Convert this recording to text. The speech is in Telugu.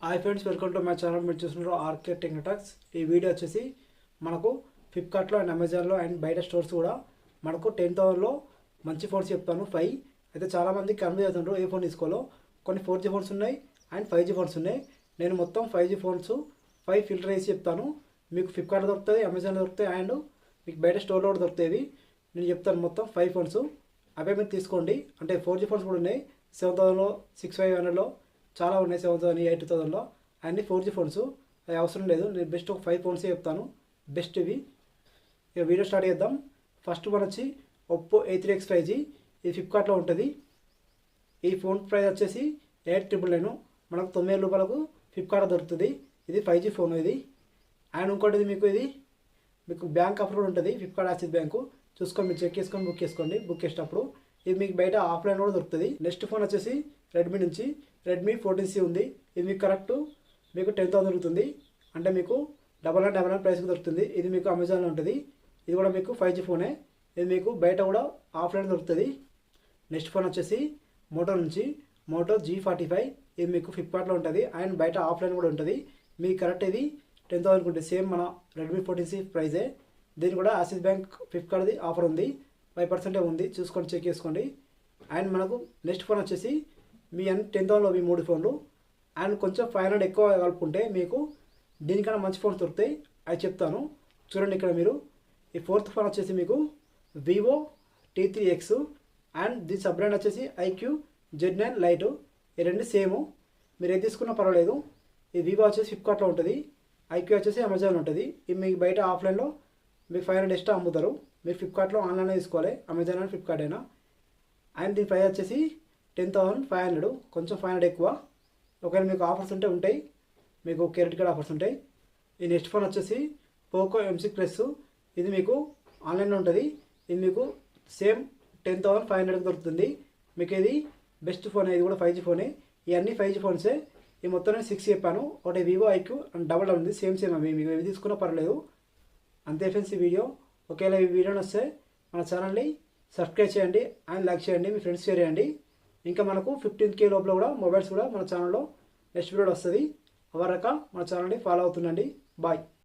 Hi friends, welcome to my channel. మీరు చూస్తున్నారు ఆర్కే టెక్నోటాక్స్. ఈ వీడియో వచ్చేసి మనకు ఫ్లిప్కార్ట్లో అండ్ అమెజాన్లో అండ్ బయట స్టోర్స్ కూడా మనకు 10,000లో మంచి ఫోన్స్ చెప్తాను. 5 అయితే చాలామంది కన్ఫ్యూజ్ అవుతుంటారు ఏ ఫోన్ తీసుకోవాలో. కొన్ని 4G ఫోన్స్ ఉన్నాయి అండ్ 5G ఫోన్స్ ఉన్నాయి. నేను మొత్తం 5G ఫోన్స్ 5 ఫిల్టర్ వేసి చెప్తాను. మీకు ఫ్లిప్కార్ట్లో దొరుకుతుంది, అమెజాన్లో దొరుకుతాయి అండ్ మీకు బయట స్టోర్లో కూడా దొరుకుతాయి. నేను చెప్తాను మొత్తం 5 ఫోన్స్. అవే మీరు తీసుకోండి. అంటే 4G ఫోన్స్ కూడా ఉన్నాయి 7,000లో, 6,500లో చాలా ఉన్నాయి. 7,000, 8,000లో అన్ని 4G ఫోన్స్. అది అవసరం లేదు. నేను బెస్ట్ ఒక 5 ఫోన్స్ చెప్తాను, బెస్ట్ ఇవి. ఇక వీడియో స్టార్ట్ చేద్దాం. ఫస్ట్ వన్ వచ్చి ఒప్పో A3X 5G. ఇది ఫ్లిప్కార్ట్లో ఉంటుంది. ఈ ఫోన్ ప్రైస్ వచ్చేసి 8,999. మనకు 9,000 రూపాయలకు ఫ్లిప్కార్ట్లో దొరుకుతుంది. ఇది 5G ఫోన్ ఇది. అండ్ ఇంకోటి మీకు బ్యాంక్ ఆఫర్ కూడా ఉంటుంది. ఫ్లిప్కార్ట్ యాక్సిస్ బ్యాంకు చూసుకొని మీరు చెక్ చేసుకొని బుక్ చేసుకోండి. బుక్ చేసేటప్పుడు ఇది మీకు బయట ఆఫ్లైన్ కూడా దొరుకుతుంది. నెక్స్ట్ ఫోన్ వచ్చేసి రెడ్మీ నుంచి రెడ్మీ 14C ఉంది. ఇది మీకు మీకు 10,000 దొరుకుతుంది. అంటే మీకు 9999 ప్రైస్కి దొరుకుతుంది. ఇది మీకు అమెజాన్లో ఉంటుంది. ఇది కూడా మీకు 5G ఫోనే. ఇది మీకు బయట కూడా ఆఫ్లైన్ దొరుకుతుంది. నెక్స్ట్ ఫోన్ వచ్చేసి మోటో నుంచి మోటో G45. ఇది మీకు ఫ్లిప్కార్ట్లో ఉంటుంది అండ్ బయట ఆఫ్లైన్ కూడా ఉంటుంది. మీకు కరెక్ట్ ఇది 10,000 ఉంటుంది. సేమ్ మన రెడ్మీ 14C ప్రైజే. దీని కూడా యాక్సిస్ బ్యాంక్ ఫ్లిప్కార్ట్ది ఆఫర్ ఉంది. 5% ఉంది. చూసుకొని చెక్ చేసుకోండి. అండ్ మనకు నెక్స్ట్ ఫోన్ వచ్చేసి మీ 10,000లో మీ 3 ఫోన్లు అండ్ కొంచెం 500 ఎక్కువ కలుపుకుంటే మీకు దీనికన్నా మంచి ఫోన్స్ దొరుకుతాయి. అది చెప్తాను చూడండి. ఇక్కడ మీరు ఈ 4th ఫోన్ వచ్చేసి మీకు వివో T3X అండ్ దీని సబ్ బ్రాండ్ వచ్చేసి IQ Z9 లైట్. ఈ రెండు సేమ్. మీరు ఏది తీసుకున్నా పర్వాలేదు. ఈ వివో వచ్చేసి ఫ్లిప్కార్ట్లో ఉంటుంది. IQ వచ్చేసి అమెజాన్లో ఉంటుంది. ఇది మీకు బయట ఆఫ్లైన్లో మీకు 500 ఎక్స్ట్రా అమ్ముతారు. మీరు ఫ్లిప్కార్ట్లో ఆన్లైన్లో తీసుకోవాలి. అమెజాన్ అండ్ ఫ్లిప్కార్ట్ అయినా. అండ్ దీని ప్రైస్ వచ్చేసి 10,500. కొంచెం 500 ఎక్కువ. ఒకవేళ మీకు ఆఫర్స్ ఉంటాయి. మీకు క్రెడిట్ కార్డ్ ఆఫర్స్ ఉంటాయి. ఈ నెక్స్ట్ ఫోన్ వచ్చేసి పోకో M6 Plus. ఇది మీకు ఆన్లైన్లో ఉంటుంది. ఇది మీకు సేమ్ 10,500కి దొరుకుతుంది. మీకు ఇది బెస్ట్ ఫోన్. ఇది కూడా 5G ఫోనే. ఇవన్నీ 5G ఫోన్సే. ఈ మొత్తం నేను 6 చెప్పాను. ఒకటి వివో IQ అండ్ డబల్ ఉంది. సేమ్ అవి మీకు ఏవి తీసుకున్నా పర్లేదు. అంతే ఫ్రెండ్స్ ఈ వీడియో. ఒకవేళ ఈ వీడియోని వస్తే మన ఛానల్ని సబ్స్క్రైబ్ చేయండి అండ్ లైక్ చేయండి. మీ ఫ్రెండ్స్ షేర్ చేయండి. ఇంకా మనకు 15K లోపల కూడా మొబైల్స్ కూడా మన ఛానల్లో నెక్స్ట్ వీడియో వస్తుంది. అవరక మన ఛానల్ని ఫాలో అవుతుండండి. బాయ్.